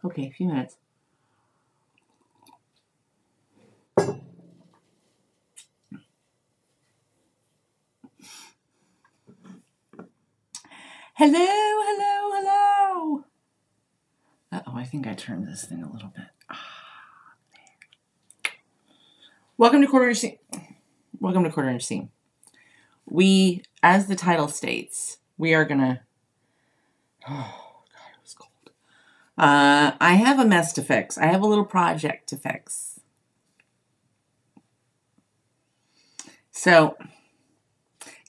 Okay, a few minutes. Hello, hello, hello. Uh-oh, I think I turned this thing a little bit. Welcome to Quarter Inch Scene. Welcome to Quarter Inch Scene. We, as the title states, we are gonna... Oh, God, it was cold. I have a mess to fix. I have a little project to fix. So,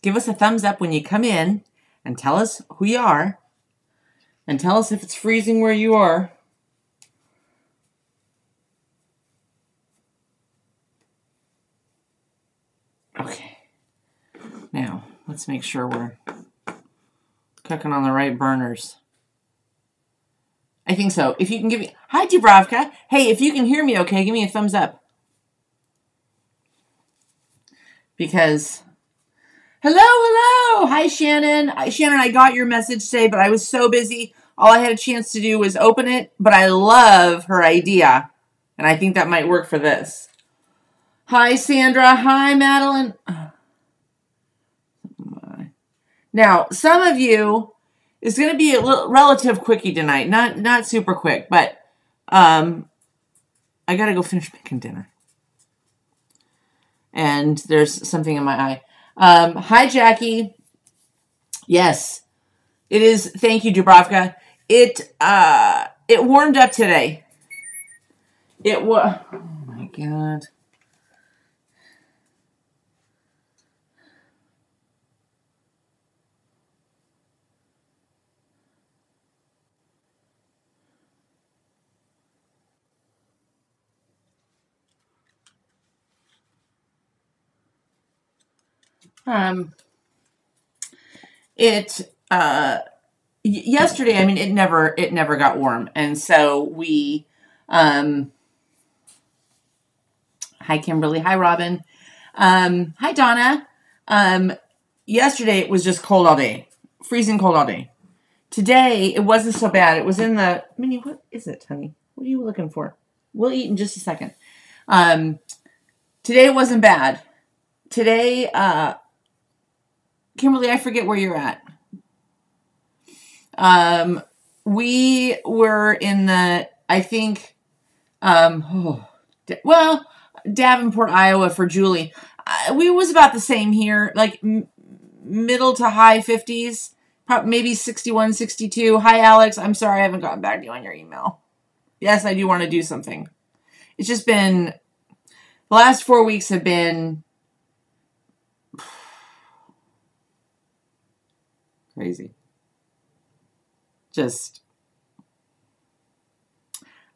give us a thumbs up when you come in and tell us who you are and tell us if it's freezing where you are. Okay. Now, let's make sure we're cooking on the right burners. I think so. If you can give me... Hi, Dubravka. Hey, if you can hear me okay, give me a thumbs up. Because... Hello, hello. Hi, Shannon. Shannon, I got your message today, but I was so busy. All I had a chance to do was open it, but I love her idea. And I think that might work for this. Hi, Sandra. Hi, Madeline. Now, some of you, it's going to be a little relative quickie tonight. Not super quick, but I got to go finish making dinner. And there's something in my eye. Hi, Jackie. Yes, it is. Thank you, Dubravka. It warmed up today. It was. Oh my God. Yesterday, I mean, it never got warm. And so we, hi, Kimberly. Hi, Robin. Hi, Donna. Yesterday it was just cold all day, freezing cold all day. Today, it wasn't so bad. It was in the, Minnie, what is it, honey? What are you looking for? We'll eat in just a second. Today it wasn't bad. Today, Kimberly, I forget where you're at. We were in the, I think, Davenport, Iowa for Julie. We was about the same here, like middle to high 50s, maybe 61, 62. Hi, Alex. I'm sorry I haven't gotten back to you on your email. Yes, I do want to do something. It's just been, the last 4 weeks have been crazy. Just,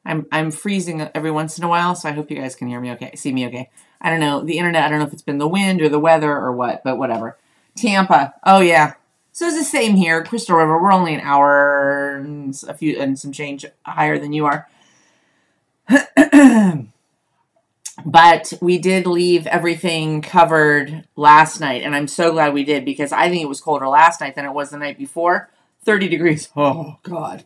I'm freezing every once in a while, so I hope you guys can hear me okay, see me okay. I don't know, the internet, I don't know if it's been the wind or the weather or what, but whatever. Tampa, oh yeah. So it's the same here. Crystal River, we're only an hour and some change higher than you are. But we did leave everything covered last night, and I'm so glad we did, because I think it was colder last night than it was the night before. 30 degrees. Oh, God.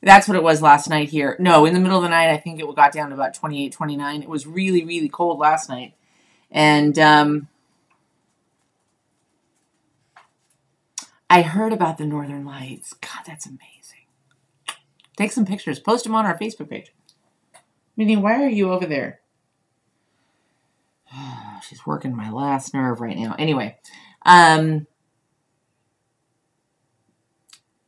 That's what it was last night here. No, in the middle of the night, I think it got down to about 28, 29. It was really, really cold last night. And I heard about the Northern Lights. God, that's amazing. Take some pictures. Post them on our Facebook page. Minnie, why are you over there? Oh, she's working my last nerve right now. Anyway,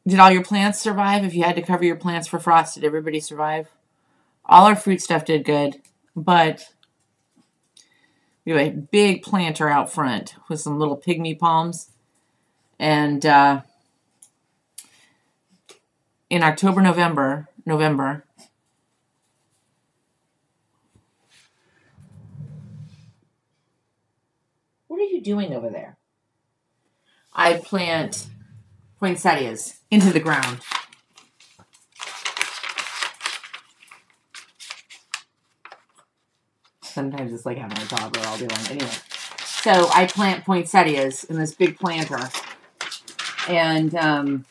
did all your plants survive? If you had to cover your plants for frost, did everybody survive? All our fruit stuff did good, but we have a big planter out front with some little pygmy palms. And in October, November. What are you doing over there? I plant poinsettias into the ground. Sometimes it's like having a toddler all day long. Anyway, so I plant poinsettias in this big planter. And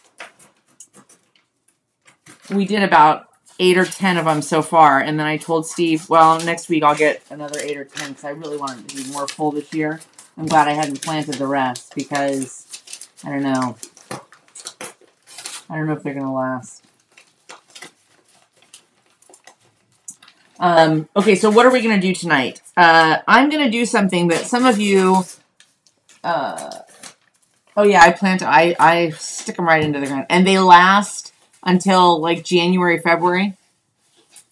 we did about 8 or 10 of them so far. And then I told Steve, well, next week I'll get another 8 or 10 because I really wanted to be more full this year. I'm glad I hadn't planted the rest because I don't know. I don't know if they're going to last. Okay, so what are we going to do tonight? I'm going to do something that some of you... oh, yeah, I stick them right into the ground. And they last until, like, January, February.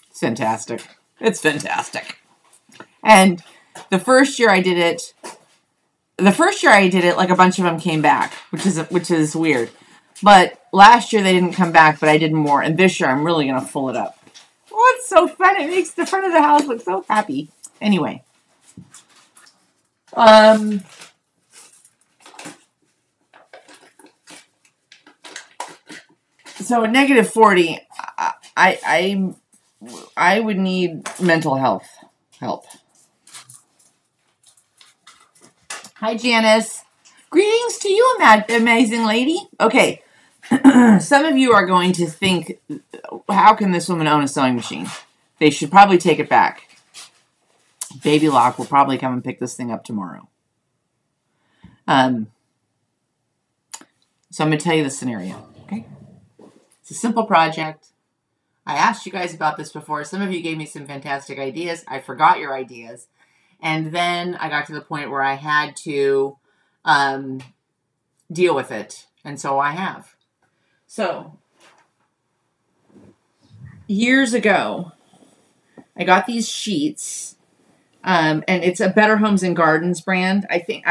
It's fantastic. It's fantastic. And the first year I did it, like, a bunch of them came back, which is weird. But last year they didn't come back, but I did more. And this year I'm really going to full it up. Oh, it's so fun. It makes the front of the house look so happy. Anyway. So at negative 40, I would need mental health help. Hi, Janice. Greetings to you, amazing lady. Okay. Some of you are going to think, how can this woman own a sewing machine? They should probably take it back. Baby Lock will probably come and pick this thing up tomorrow. So I'm going to tell you the scenario, okay? It's a simple project. I asked you guys about this before. Some of you gave me some fantastic ideas. I forgot your ideas. And then I got to the point where I had to deal with it. And so I have. So, years ago, I got these sheets, and it's a Better Homes and Gardens brand. I think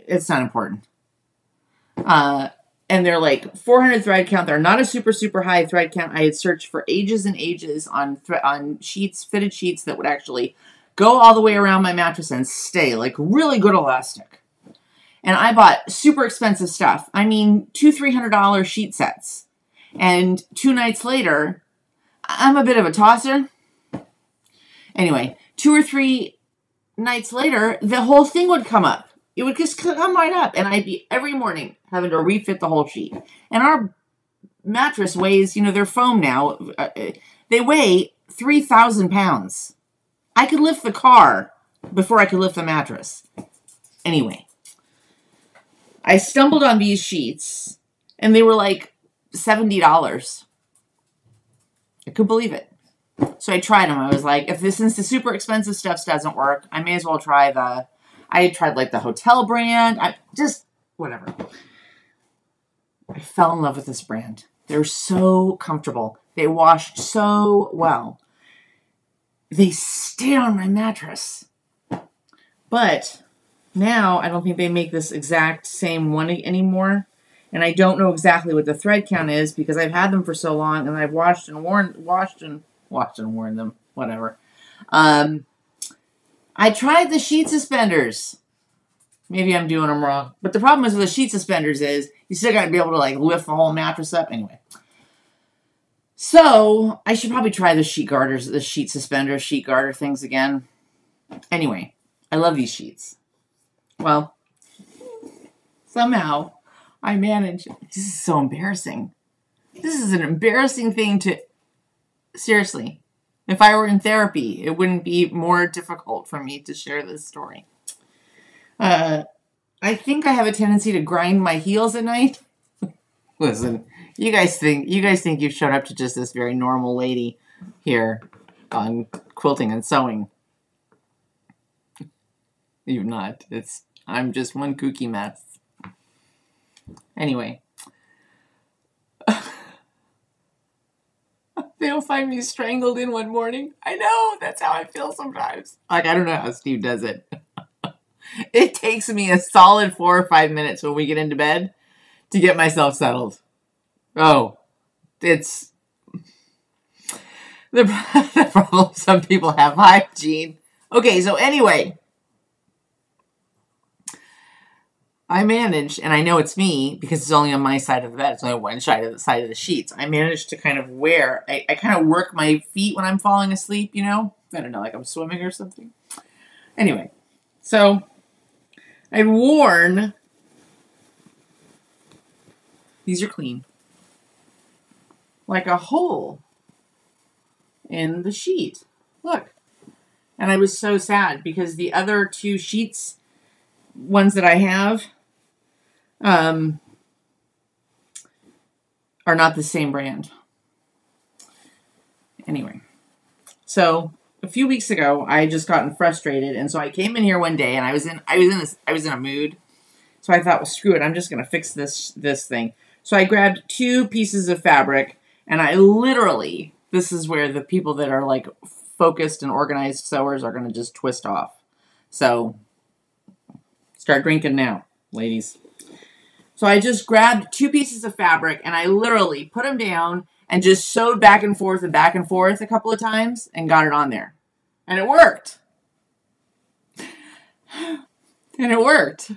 it's not important. And they're like 400 thread count. They're not a super high thread count. I had searched for ages and ages on sheets, fitted sheets that would actually go all the way around my mattress and stay, like really good elastic. And I bought super expensive stuff. I mean, $200-300 sheet sets. And 2 nights later, I'm a bit of a tosser. Anyway, 2 or 3 nights later, the whole thing would come up. It would just come right up. And I'd be every morning having to refit the whole sheet. And our mattress weighs, they're foam now. They weigh 3,000 pounds. I could lift the car before I could lift the mattress. Anyway, I stumbled on these sheets, and they were like $70. I couldn't believe it. So I tried them. I was like, since the super expensive stuff doesn't work, I may as well try I tried like the hotel brand. Whatever. I fell in love with this brand. They're so comfortable. They washed so well. They stayed on my mattress. But now I don't think they make this exact same one anymore. And I don't know exactly what the thread count is because I've had them for so long and I've washed and worn them. Whatever. I tried the sheet suspenders. Maybe I'm doing them wrong. But the problem is with the sheet suspenders is you still got to be able to like lift the whole mattress up. Anyway. So I should probably try the sheet garters, the sheet suspender, sheet garter things again. Anyway, I love these sheets. Well, somehow I managed. This is so embarrassing. This is an embarrassing thing to... Seriously. If I were in therapy, it wouldn't be more difficult for me to share this story. I think I have a tendency to grind my heels at night. Listen, you guys think you've shown up to just this very normal lady here on quilting and sewing. You've not. I'm just one kooky mess. Anyway. They'll find me strangled in one morning. I know. That's how I feel sometimes. Like, I don't know how Steve does it. It takes me a solid 4 or 5 minutes when we get into bed to get myself settled. Oh, it's the problem some people have. Hi, Jean. Okay, so anyway. I managed, and I know it's me because it's only on my side of the bed. It's only one side of the sheets. I managed to kind of I kind of work my feet when I'm falling asleep, I don't know, like I'm swimming or something. Anyway, so I've worn, these are clean, like a hole in the sheet. Look. And I was so sad because the other two sheets, ones that I have, are not the same brand. Anyway, so a few weeks ago, I had just gotten frustrated, and so I came in here one day, and I was in a mood. So I thought, well, screw it, I'm just gonna fix this thing. So I grabbed 2 pieces of fabric, and I literally, this is where the people that are like focused and organized sewers are gonna just twist off. So start drinking now, ladies. So I just grabbed 2 pieces of fabric, and I literally put them down and just sewed back and forth a couple of times and got it on there. And it worked. And it worked.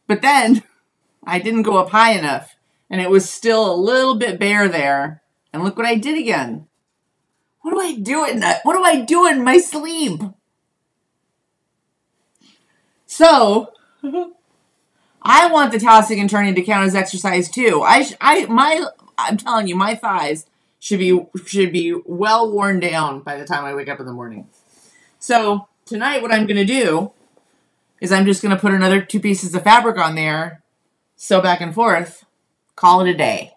But then I didn't go up high enough, and it was still a little bit bare there. And look what I did again. What do I do in my sleep? So I want the tossing and turning to count as exercise too. I'm telling you, my thighs should be well worn down by the time I wake up in the morning. So tonight, what I'm going to do is I'm just going to put another 2 pieces of fabric on there, sew back and forth, call it a day.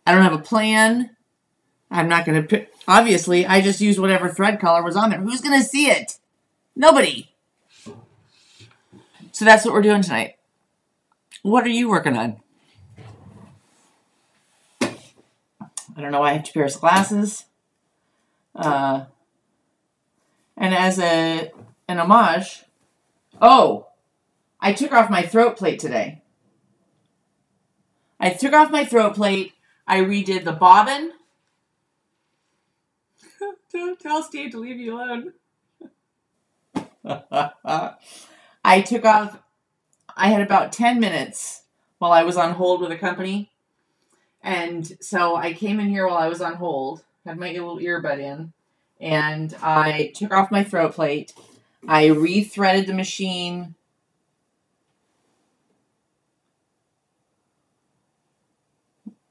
I don't have a plan. I'm not going to pick. Obviously, I just used whatever thread color was on there. Who's going to see it? Nobody. So that's what we're doing tonight. What are you working on? I don't know why I have 2 pairs of glasses. And as an homage, I took off my throat plate today. I took off my throat plate. I redid the bobbin. Don't tell Steve to leave you alone. I had about 10 minutes while I was on hold with a company. And so I came in here while I was on hold, had my little earbud in, and I took off my throat plate. I re-threaded the machine.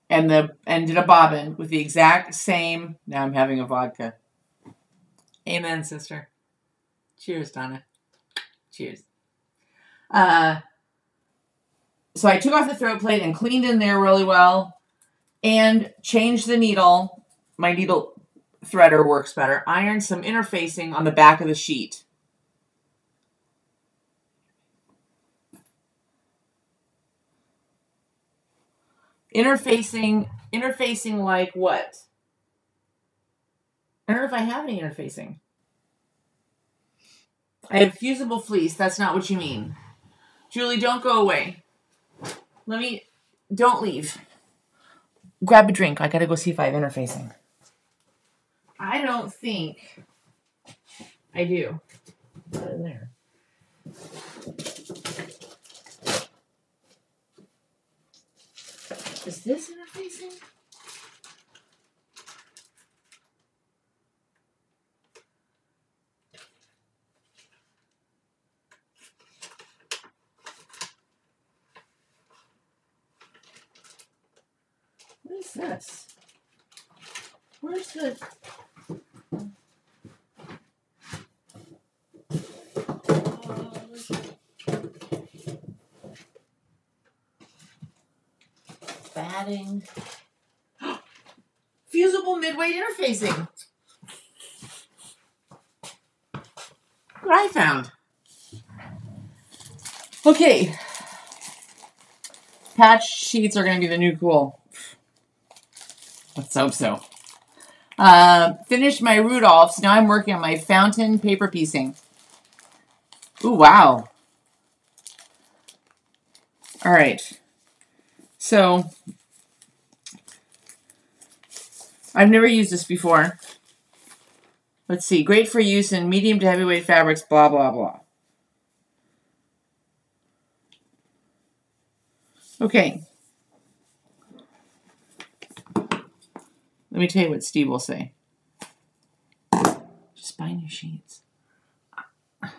And did a bobbin with the exact same. Now I'm having a vodka. Amen, sister. Cheers, Donna. Cheers. So I took off the throat plate and cleaned in there really well and changed the needle. My needle threader works better. Ironed some interfacing on the back of the sheet. Interfacing like what? I don't know if I have any interfacing. I have fusible fleece. That's not what you mean. Julie, don't go away. Don't leave. Grab a drink. I gotta go see if I have interfacing. I don't think I do. Put it in there. Is this interfacing? What is this? Where's the... batting. Fusible mid-weight interfacing. What I found. Okay. Patch sheets are going to be the new cool. Let's hope so. Finished my Rudolphs. Now I'm working on my fountain paper piecing. Ooh, wow. All right. So, I've never used this before. Let's see. Great for use in medium to heavyweight fabrics, blah, blah, blah. Okay. Let me tell you what Steve will say. Just buy new sheets. I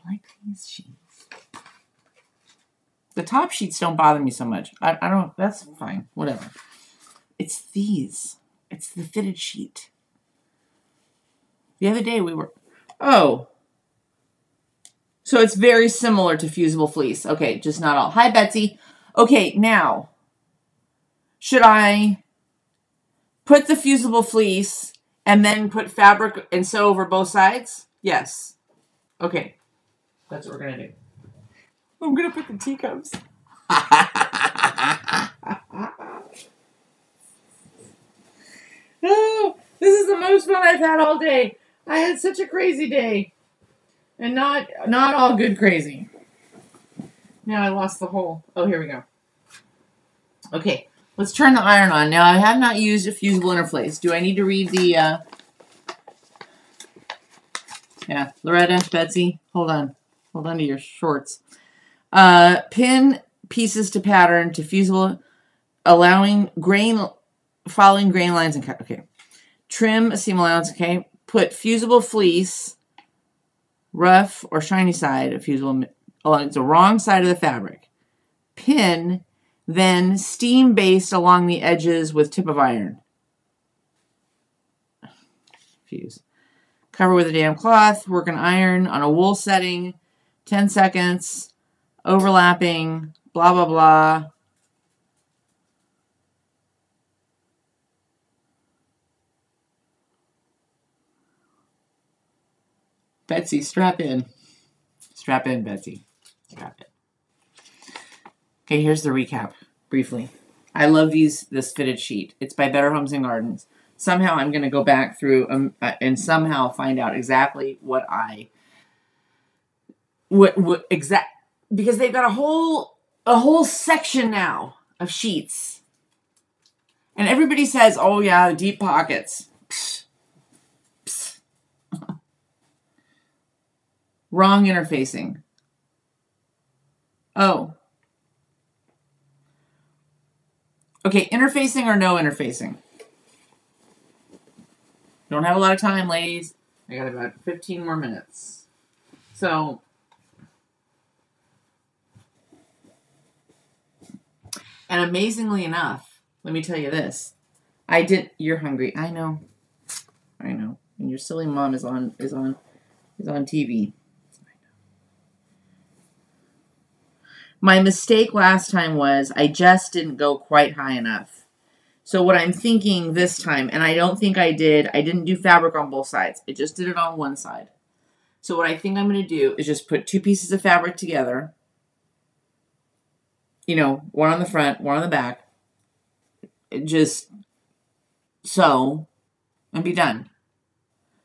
like these sheets. The top sheets don't bother me so much. I don't, that's fine. Whatever. It's these. It's the fitted sheet. The other day we were... Oh. So it's very similar to fusible fleece. Okay, just not all. Hi, Betsy. Okay, now, should I put the fusible fleece and then put fabric and sew over both sides? Yes. Okay. That's what we're going to do. I'm going to put the teacups. Oh, this is the most fun I've had all day. I had such a crazy day. And not all good crazy. Now I lost the hole. Oh, here we go. Okay, let's turn the iron on. Now, I have not used a fusible interface. Do I need to read the... Yeah, Loretta, Betsy, hold on. Hold on to your shorts. Pin pieces to pattern to fusible, following grain lines and cut. Okay. Trim a seam allowance. Okay. Put fusible fleece, rough or shiny side of fusible along the wrong side of the fabric. Pin, then steam baste along the edges with tip of iron. Fuse. Cover with a damp cloth. Work an iron on a wool setting. 10 seconds. Overlapping. Blah, blah, blah. Betsy, strap in. Strap in, Betsy. Strap in. Okay, here's the recap, briefly. I love this fitted sheet. It's by Better Homes and Gardens. Somehow I'm going to go back through and somehow find out exactly what because they've got a whole section now of sheets. And everybody says, "Oh yeah, deep pockets." Psst. Psst. Wrong interfacing. Oh. Okay, interfacing or no interfacing? Don't have a lot of time, ladies. I got about 15 more minutes. So, and amazingly enough, let me tell you this. You're hungry. I know. And your silly mom is on TV. My mistake last time was I just didn't go quite high enough. So what I'm thinking this time, and I don't think I didn't do fabric on both sides. I just did it on one side. So what I think I'm going to do is just put two pieces of fabric together. One on the front, one on the back. Just sew and be done.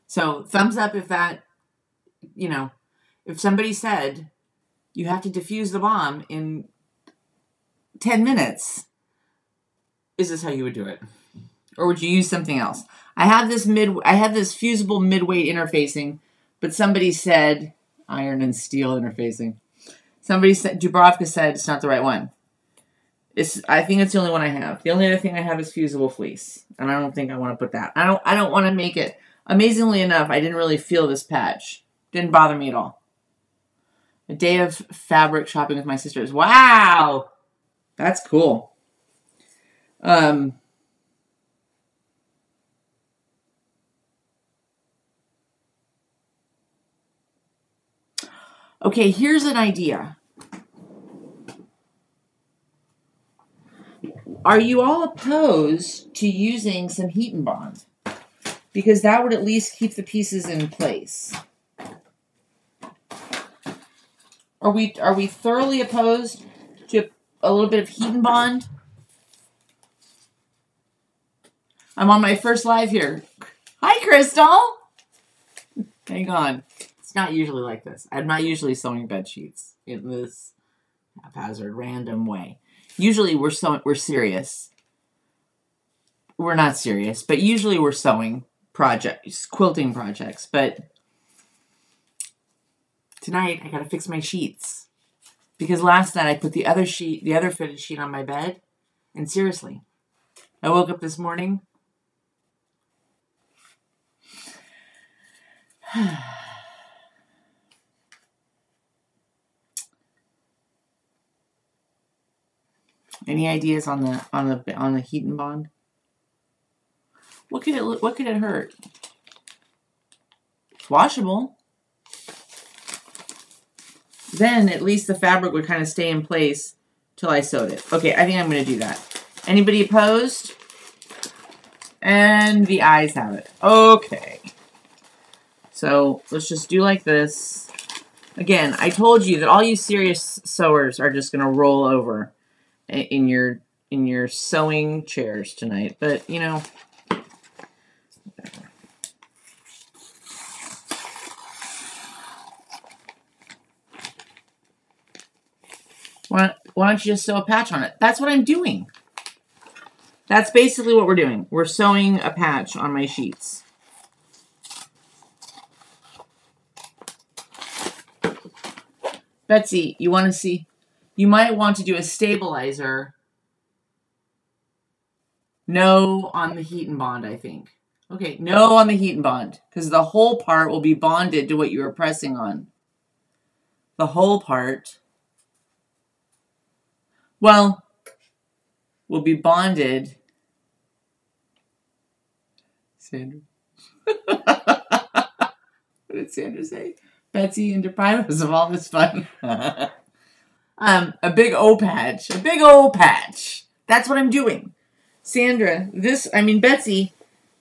So thumbs up if that, if somebody said you have to defuse the bomb in 10 minutes, is this how you would do it? Or would you use something else? I have this fusible mid-weight interfacing, but somebody said iron and steel interfacing. Dubrovka said it's not the right one. I think it's the only one I have. The only other thing I have is fusible fleece, and I don't think I want to put that. I don't want to make it. Amazingly enough, I didn't really feel this patch. Didn't bother me at all. A day of fabric shopping with my sisters. Wow, that's cool. Okay, here's an idea. Are you all opposed to using some heat and bond? Because that would at least keep the pieces in place. Are we thoroughly opposed to a little bit of heat and bond? I'm on my first live here. Hi, Crystal. Hang on. It's not usually like this. I'm not usually sewing bed sheets in this haphazard, random way. Usually we're serious. We're not serious, but usually we're sewing projects, quilting projects. But tonight I gotta fix my sheets because last night I put the other fitted sheet on my bed, and seriously, I woke up this morning. Any ideas on the heat and bond? What could it hurt? It's washable. Then at least the fabric would kind of stay in place till I sewed it. Okay, I think I'm going to do that. Anybody opposed? And the ayes have it. Okay. So let's just do like this. Again, I told you that all you serious sewers are just going to roll over in your sewing chairs tonight. But, you know, why don't you just sew a patch on it? That's what I'm doing. That's basically what we're doing. We're sewing a patch on my sheets. Betsy, you want to see? You might want to do a stabilizer. No on the heat and bond, I think. Okay, no on the heat and bond. Because the whole part will be bonded to what you were pressing on. The whole part, well, will be bonded. Sandra. What did Sandra say? Betsy and deprive us of all this fun. A big O patch. A big O patch. That's what I'm doing. Sandra, Betsy,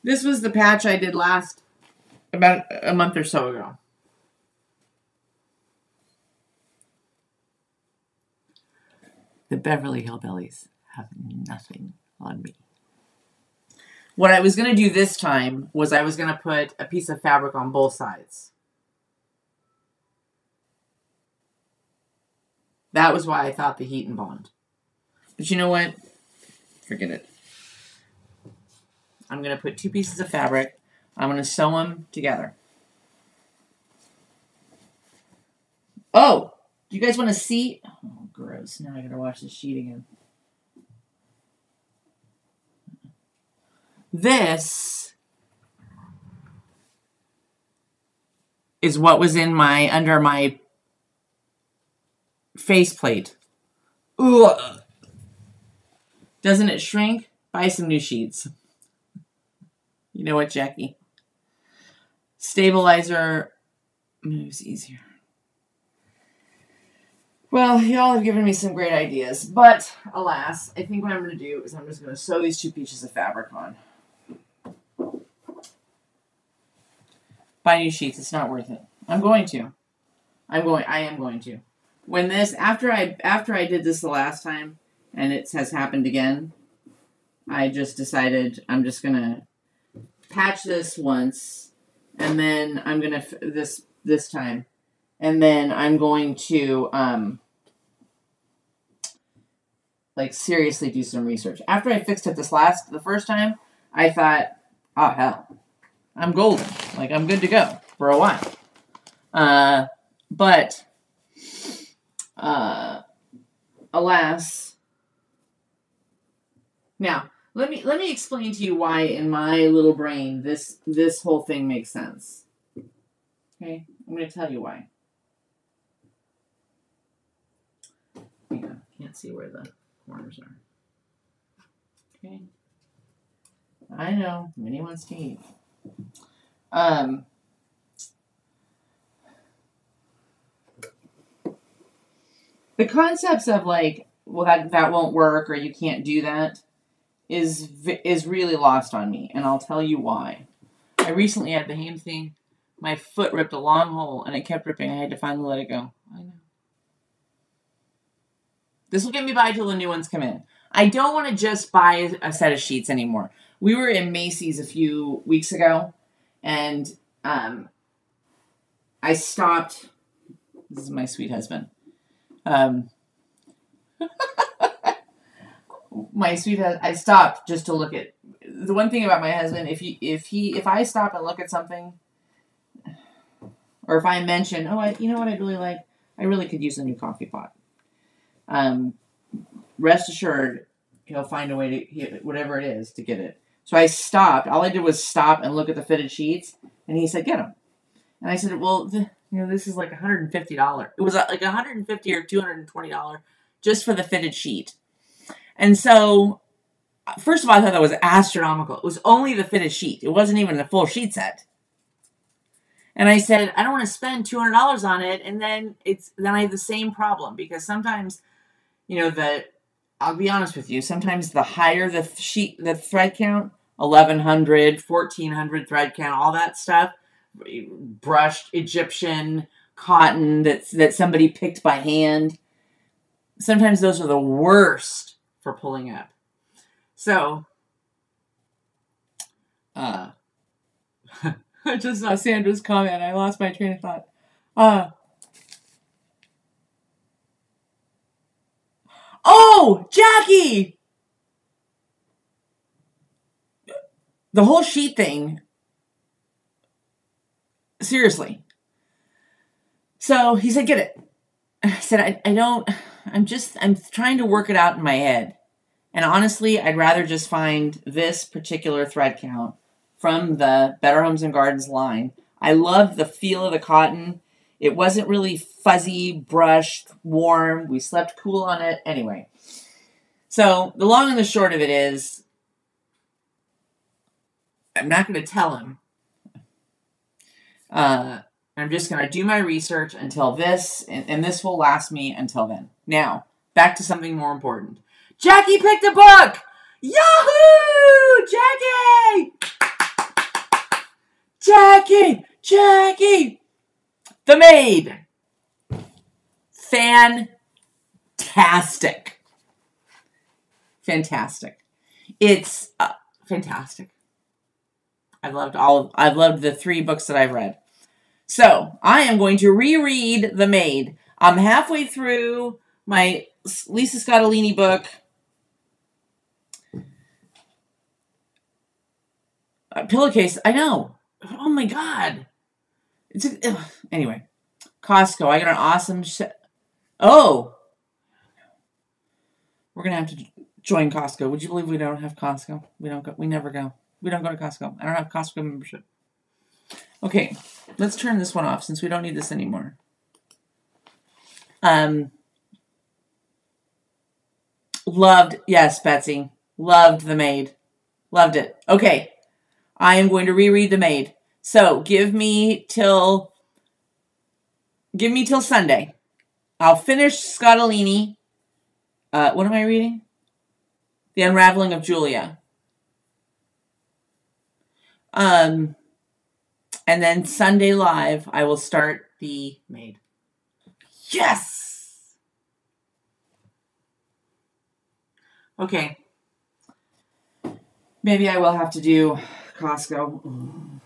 this was the patch I did about a month or so ago. The Beverly Hillbillies have nothing on me. What I was going to do this time was I was going to put a piece of fabric on both sides. That was why I thought the heat and bond. But you know what? Forget it. I'm going to put two pieces of fabric. I'm going to sew them together. Oh! Do you guys want to see? Oh, gross. Now I got to wash this sheet again. This is what was in under my faceplate. Ooh. Doesn't it shrink? Buy some new sheets. You know what, Jackie? Stabilizer moves easier. Well, y'all have given me some great ideas, but alas, I think what I'm going to do is I'm just going to sew these two pieces of fabric on. Buy new sheets. It's not worth it. I am going to. When after I did this the last time, and it has happened again, I just decided I'm just going to patch this once, and then I'm going to, this time, and then I'm going to, seriously do some research. After I fixed it the first time, I thought, oh, hell, I'm golden. I'm good to go for a while. But, alas. Now, let me explain to you why in my little brain this whole thing makes sense. Okay? I'm going to tell you why. Yeah, can't see where the corners are. Okay. I know. Minnie wants to eat. The concepts of well, that won't work, or you can't do that, is really lost on me, and I'll tell you why. I recently had the same thing. My foot ripped a long hole, and it kept ripping. I had to finally let it go. I know. This will get me by till the new ones come in. I don't want to just buy a set of sheets anymore. We were in Macy's a few weeks ago, and I stopped. This is my sweet husband. I stopped just to look at. The one thing about my husband, if I stop and look at something, or if I mention, you know what I'd really like? I really could use a new coffee pot. Rest assured, he'll find a way to, whatever it is, to get it. So I stopped. All I did was stop and look at the fitted sheets, and he said, get them. And I said, well, this is like $150. It was like $150 or $220 just for the fitted sheet. And so First of all, I thought that was astronomical. It was only the fitted sheet. It wasn't even a full sheet set. And I said, I don't want to spend $200 on it, and then I have the same problem, because sometimes, I'll be honest with you, sometimes the higher the thread count, 1,100, 1,400 thread count, all that stuff, brushed Egyptian cotton that somebody picked by hand, sometimes those are the worst for pulling up. So, I just saw Sandra's comment. I lost my train of thought. Oh, Jackie! The whole sheet thing. Seriously. So he said, get it. I said, I'm trying to work it out in my head. And honestly, I'd rather just find this particular thread count from the Better Homes and Gardens line. I loved the feel of the cotton. It wasn't really fuzzy, brushed, warm. We slept cool on it. Anyway. So the long and the short of it is, I'm not going to tell him. I'm just going to do my research until this, and this will last me until then. Now, back to something more important. Jackie picked a book! Yahoo! Jackie! Jackie! Jackie! The Maid. Fantastic. Fantastic. It's fantastic. I've loved the 3 books that I've read. So, I am going to reread The Maid. I'm halfway through my Lisa Scottolini book. Pillowcase, I know. Oh my God. Anyway. Costco, I got an awesome Oh! We're going to have to join Costco. Would you believe we don't have Costco? We never go. We don't go to Costco. I don't have Costco membership. Okay, let's turn this one off since we don't need this anymore. Loved, yes, Betsy. Loved The Maid. Loved it. Okay, I am going to reread The Maid. So, give me till Sunday. I'll finish Scottolini. What am I reading? The Unraveling of Julia. And then Sunday live, I will start The Maid. Yes! Okay. Maybe I will have to do Costco.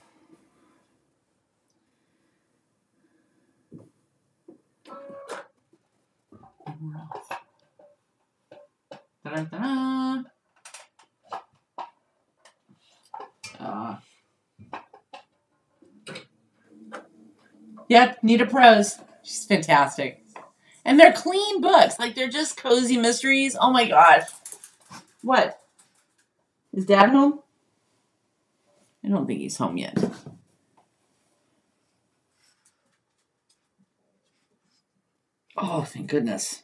Da-da-da-da. Yep, Nita Prose. She's fantastic. And they're clean books. Like, they're just cozy mysteries. Oh my gosh. What? Is Dad home? I don't think he's home yet. Oh, thank goodness.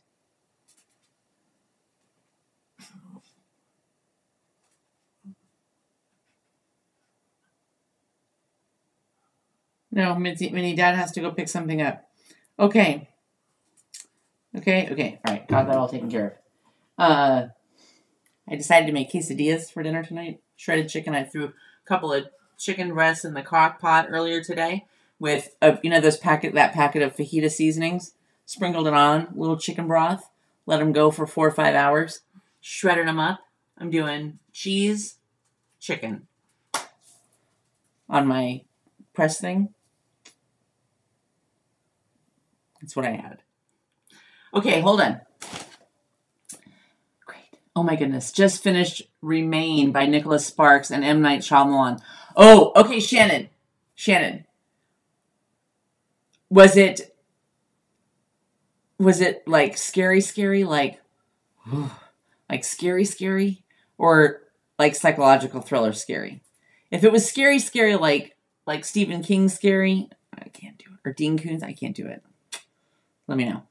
No, Minnie, Dad has to go pick something up. Okay. Okay. All right, got that all taken care of. I decided to make quesadillas for dinner tonight. Shredded chicken. I threw a couple of chicken breasts in the crock pot earlier today with, that packet of fajita seasonings. Sprinkled it on, little chicken broth. Let them go for 4 or 5 hours. Shredded them up. I'm doing cheese, chicken on my press thing. That's what I had. Okay, hold on. Great. Oh my goodness. Just finished Remain by Nicholas Sparks and M. Night Shyamalan. Oh, okay, Shannon. Was it like scary, like scary, or like psychological thriller scary? If it was scary, like Stephen King scary, I can't do it. Or Dean Koontz, I can't do it. Let me know.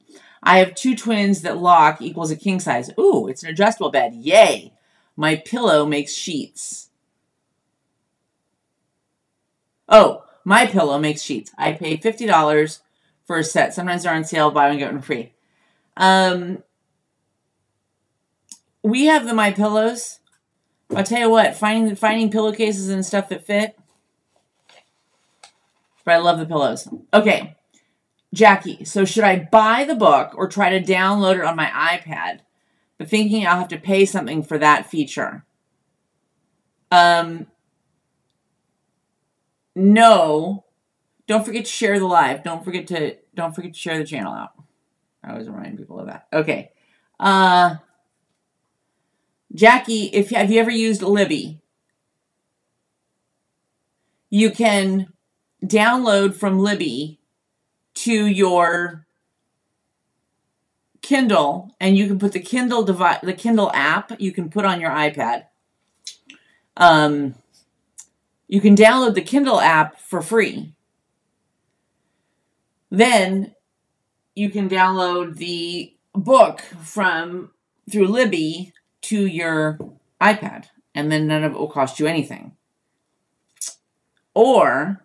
I have 2 twins that lock equals a king size. Ooh, it's an adjustable bed. Yay. My Pillow makes sheets. Oh, My Pillow makes sheets. I pay $50 for a set. Sometimes they're on sale, buy one, get one free. We have the My Pillows. I'll tell you what, finding pillowcases and stuff that fit. But I love the pillows. Okay, Jackie, so should I buy the book or try to download it on my iPad? But thinking I'll have to pay something for that feature. No. Don't forget to share the live. Don't forget to share the channel out. I always remind people of that. Okay. Jackie, have you ever used Libby? You can download from Libby to your Kindle, and you can put the Kindle app you can put on your iPad. You can download the Kindle app for free. Then you can download the book through Libby to your iPad, and then none of it will cost you anything. Or,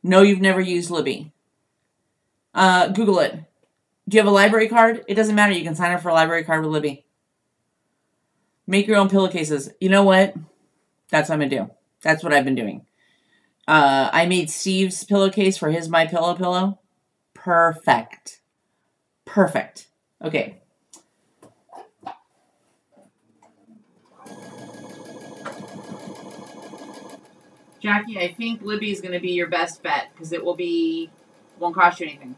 no, you've never used Libby. Google it. Do you have a library card? It doesn't matter. You can sign up for a library card with Libby. Make your own pillowcases. You know what? That's what I'm going to do. That's what I've been doing. I made Steve's pillowcase for his My Pillow. Perfect. Perfect. Okay. Jackie, I think Libby is going to be your best bet because it won't cost you anything.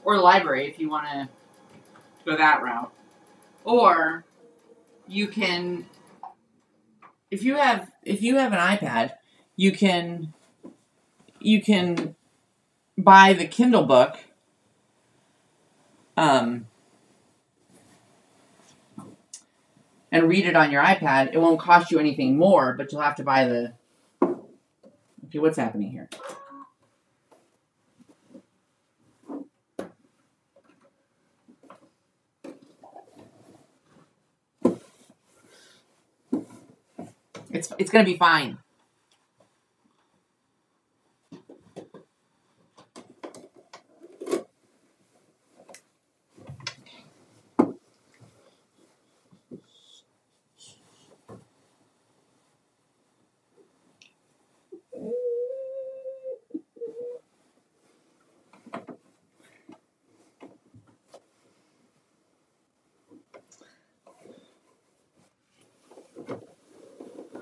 Or the library if you want to go that route. Or you can, if you have an iPad, you can buy the Kindle book. And read it on your iPad. It won't cost you anything more, but you'll have to buy the... Okay, what's happening here? It's going to be fine.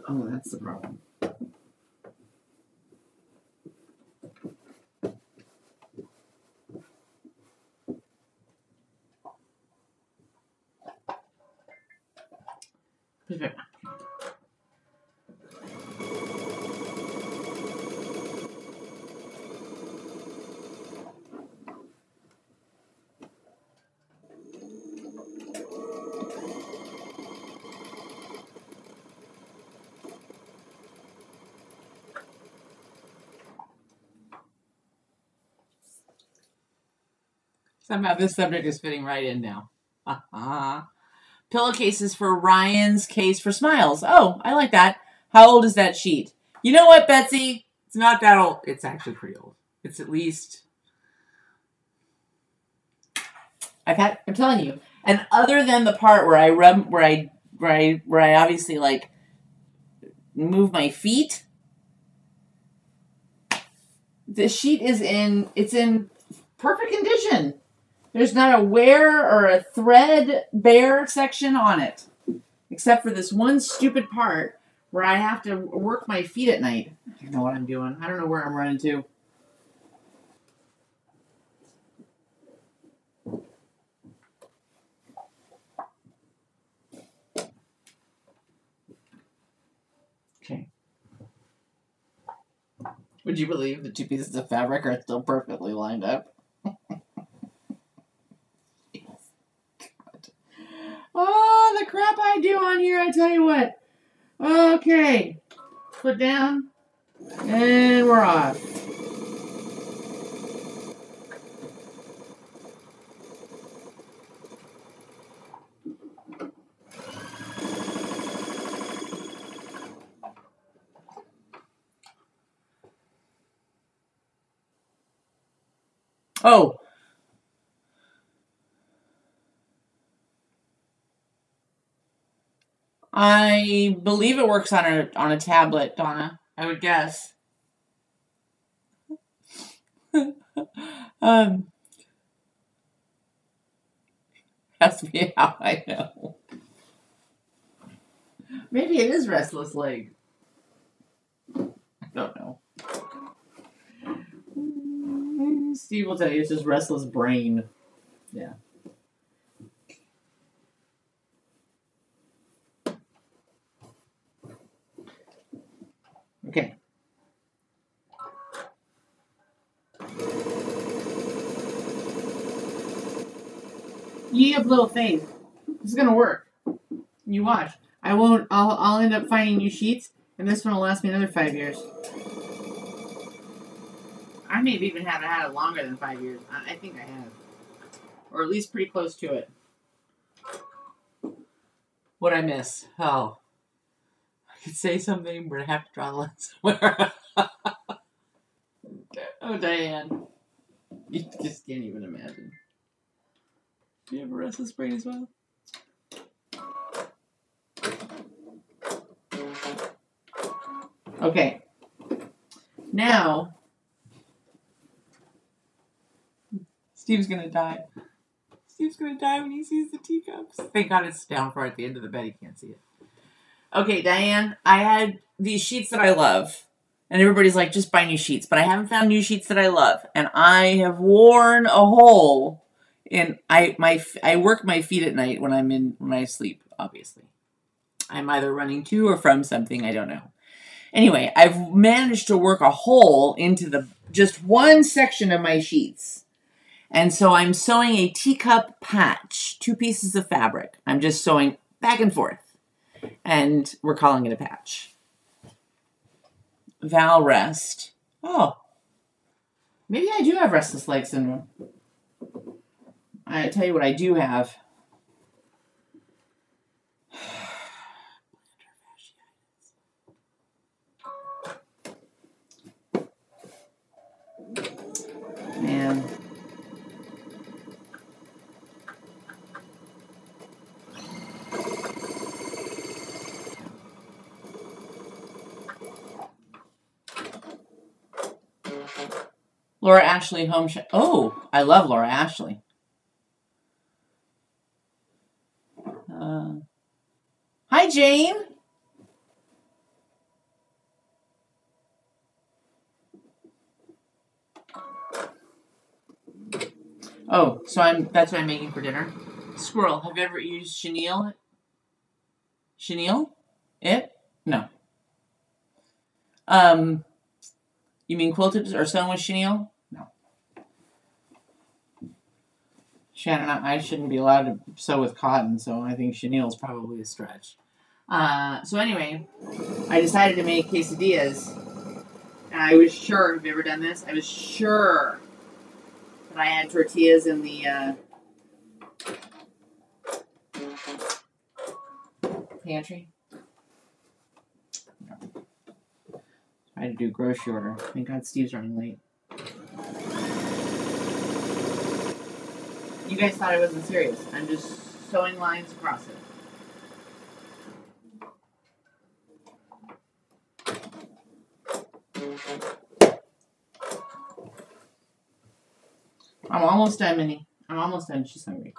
Oh, that's the problem. Perfect. Somehow this subject is fitting right in now. Pillowcases for Ryan's Case for Smiles. Oh, I like that. How old is that sheet? You know what, Betsy? It's not that old. It's actually pretty old. It's at least... I'm telling you. And other than the part where I obviously like move my feet, the sheet is in perfect condition. There's not a wear or a thread bare section on it, except for this one stupid part where I have to work my feet at night. I don't know what I'm doing. I don't know where I'm running to. Okay. Would you believe the two pieces of fabric are still perfectly lined up? Oh, the crap I do on here, I tell you what. Okay. Put down. And we're off. Oh, I believe it works on a tablet, Donna. I would guess. um, Ask me how I know. Maybe it is restless leg. I don't know. Steve will tell you it's just restless brain. Yeah. Okay. You have little faith. This is gonna work. You watch. I won't. I'll end up finding new sheets, and this one will last me another 5 years. I may have even had it longer than 5 years. I think I have, or at least pretty close to it. What I miss? Oh, I could say something, but I have to draw the line somewhere. Oh, Diane, you just can't even imagine. Do you have a restless brain as well? Okay. Now, Steve's gonna die. Steve's gonna die when he sees the teacups. Thank God it's down far at the end of the bed. He can't see it. Okay, Diane, I had these sheets that I love. And everybody's like, just buy new sheets. But I haven't found new sheets that I love. And I have worn a hole in I work my feet at night when I sleep, obviously. I'm either running to or from something, I don't know. Anyway, I've managed to work a hole into just one section of my sheets. And so I'm sewing a teacup patch, 2 pieces of fabric. I'm just sewing back and forth. And we're calling it a patch. Val rest. Oh. Maybe I do have restless leg syndrome. I tell you what I do have. Man. Laura Ashley home. Oh, I love Laura Ashley. Hi, Jane. Oh, so that's what I'm making for dinner. Squirrel. Have you ever used chenille? Chenille? It? No. You mean quilted or sewn with chenille? No. Shannon, I shouldn't be allowed to sew with cotton, so I think chenille is probably a stretch. So anyway, I decided to make quesadillas. And I was sure, have you ever done this? I was sure that I had tortillas in the pantry. No. I had to do grocery order. Thank God Steve's running late. You guys thought I wasn't serious. I'm just sewing lines across it. I'm almost done, Minnie. I'm almost done. She's hungry.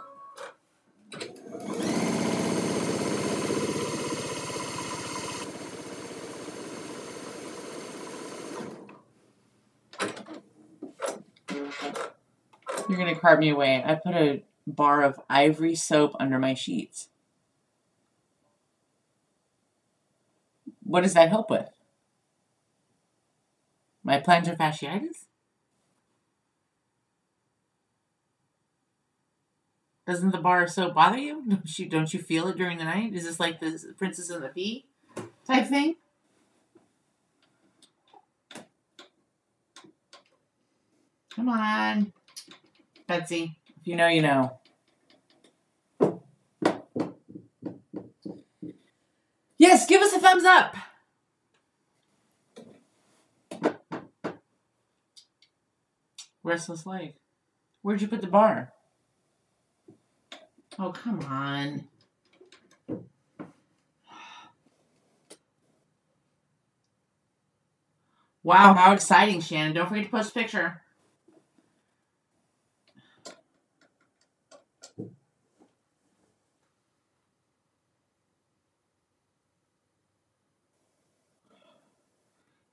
You're going to carve me away. I put a bar of ivory soap under my sheets. What does that help with? My plantar fasciitis? Doesn't the bar of soap bother you? Don't you feel it during the night? Is this like the Princess and the Pea type thing? Come on. Betsy, if you know, you know. Yes, give us a thumbs up. Restless leg. Where'd you put the bar? Oh, come on. Wow, how exciting, Shannon. Don't forget to post a picture.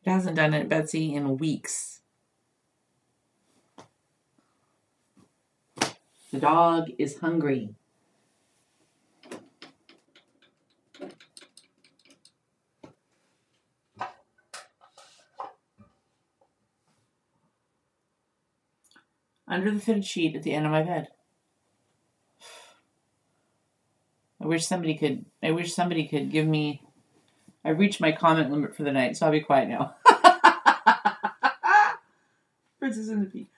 It hasn't done it, Betsy, in weeks. The dog is hungry. Under the fitted sheet at the end of my bed. I wish somebody could give me. I reached my comment limit for the night, so I'll be quiet now. Princess and the Pea.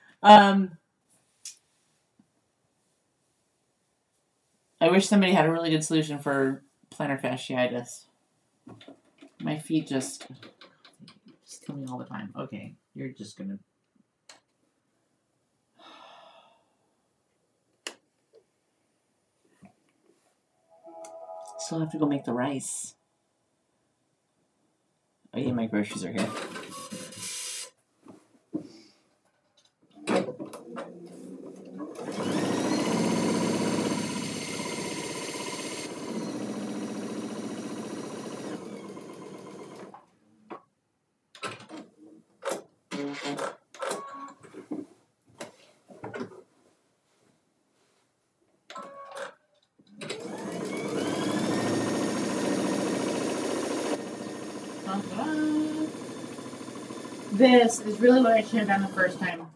I wish somebody had a really good solution for plantar fasciitis. My feet just kill me all the time. Okay, you're just gonna. Still have to go make the rice. Oh yeah, my groceries are here. This is really what I should have done the first time.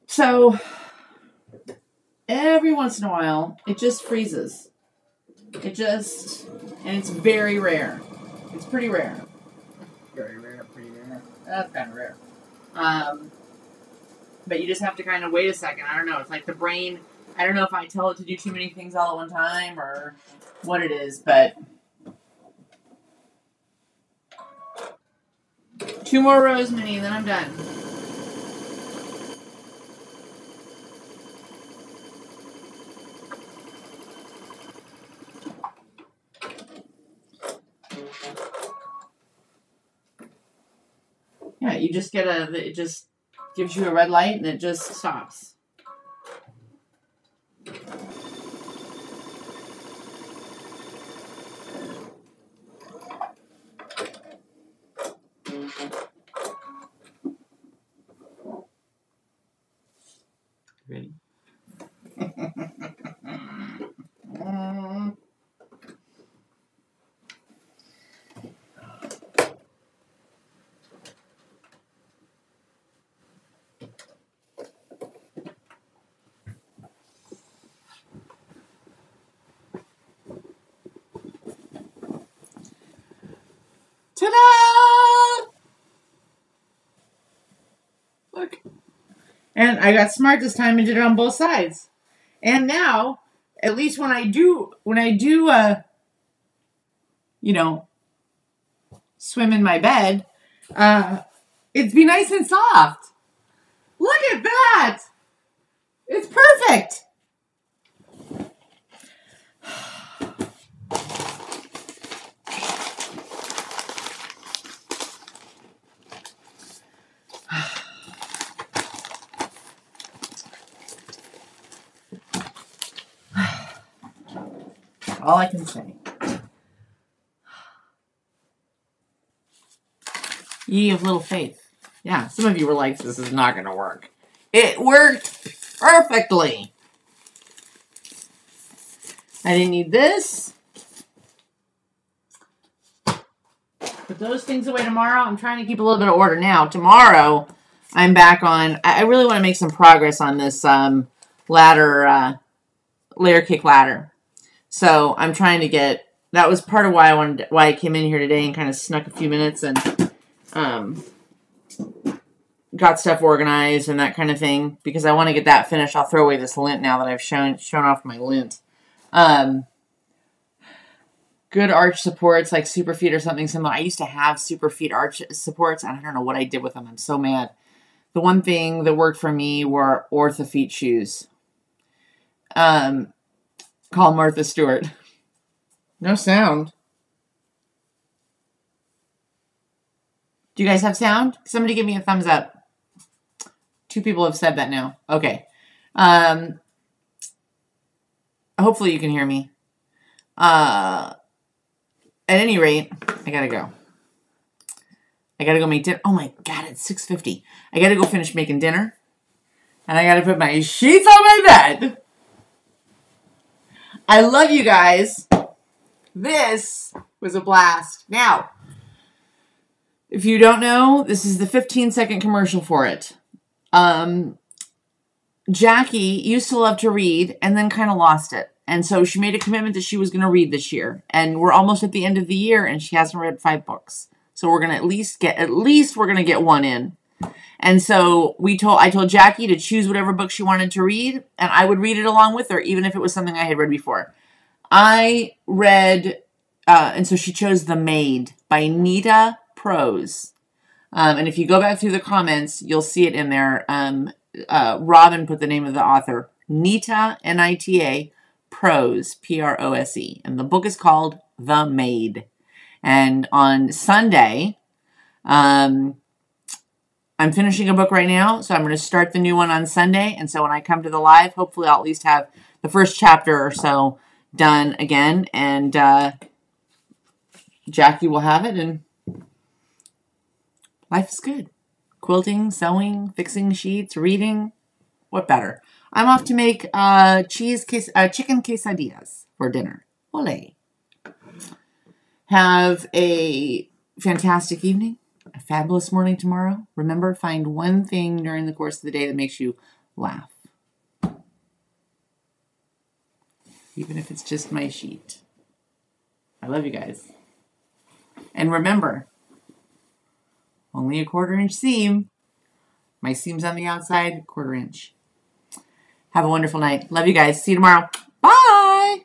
So every once in a while, it just freezes. And it's very rare. It's pretty rare. Very rare, pretty rare. That's kind of rare. But you just have to kind of wait a second. I don't know. It's like the brain. I don't know if I tell it to do too many things all at one time or what it is, but 2 more rows, Minnie, and then I'm done. Yeah, you just get it just gives you a red light and it just stops. Ready? Ta-da! Look. And I got smart this time and did it on both sides. And now, at least when I do, swim in my bed, it'd be nice and soft. Look at that! It's perfect! All I can say. Ye of little faith. Yeah, some of you were like, this is not going to work. It worked perfectly. I didn't need this. Put those things away tomorrow. I'm trying to keep a little bit of order now. Tomorrow, I'm back on. I really want to make some progress on this layer cake ladder. So I'm trying to get. That was part of why I came in here today and kind of snuck a few minutes and got stuff organized and that kind of thing because I want to get that finished. I'll throw away this lint now that I've shown off my lint. Good arch supports like Superfeet or something similar. I used to have Superfeet arch supports, and I don't know what I did with them. I'm so mad. The one thing that worked for me were Orthofeet shoes. Call Martha Stewart. No sound. Do you guys have sound? Somebody give me a thumbs up. 2 people have said that now. Okay. Hopefully you can hear me. At any rate, I gotta go. I gotta go make dinner. Oh my God, it's 6:50. I gotta go finish making dinner. And I gotta put my sheets on my bed. I love you guys. This was a blast. Now, if you don't know, this is the 15-second commercial for it. Jackie used to love to read and then kind of lost it. And so she made a commitment that she was going to read this year. And we're almost at the end of the year and she hasn't read 5 books. So we're going to we're going to get 1 in. And so I told Jackie to choose whatever book she wanted to read and I would read it along with her, even if it was something I had read before. I read, and so she chose The Maid by Nita Prose. And if you go back through the comments, you'll see it in there. Robin put the name of the author, Nita, N-I-T-A, Prose, P-R-O-S-E. And the book is called The Maid. And on Sunday, I'm finishing a book right now, so I'm going to start the new one on Sunday. And so when I come to the live, hopefully I'll at least have the first chapter or so done again. And Jackie will have it, and life is good. Quilting, sewing, fixing sheets, reading. What better? I'm off to make chicken quesadillas for dinner. Olé. Have a fantastic evening. A fabulous morning tomorrow. Remember, find one thing during the course of the day that makes you laugh. Even if it's just my sheet. I love you guys. And remember, only a 1/4 inch seam. My seam's on the outside, 1/4 inch. Have a wonderful night. Love you guys. See you tomorrow. Bye.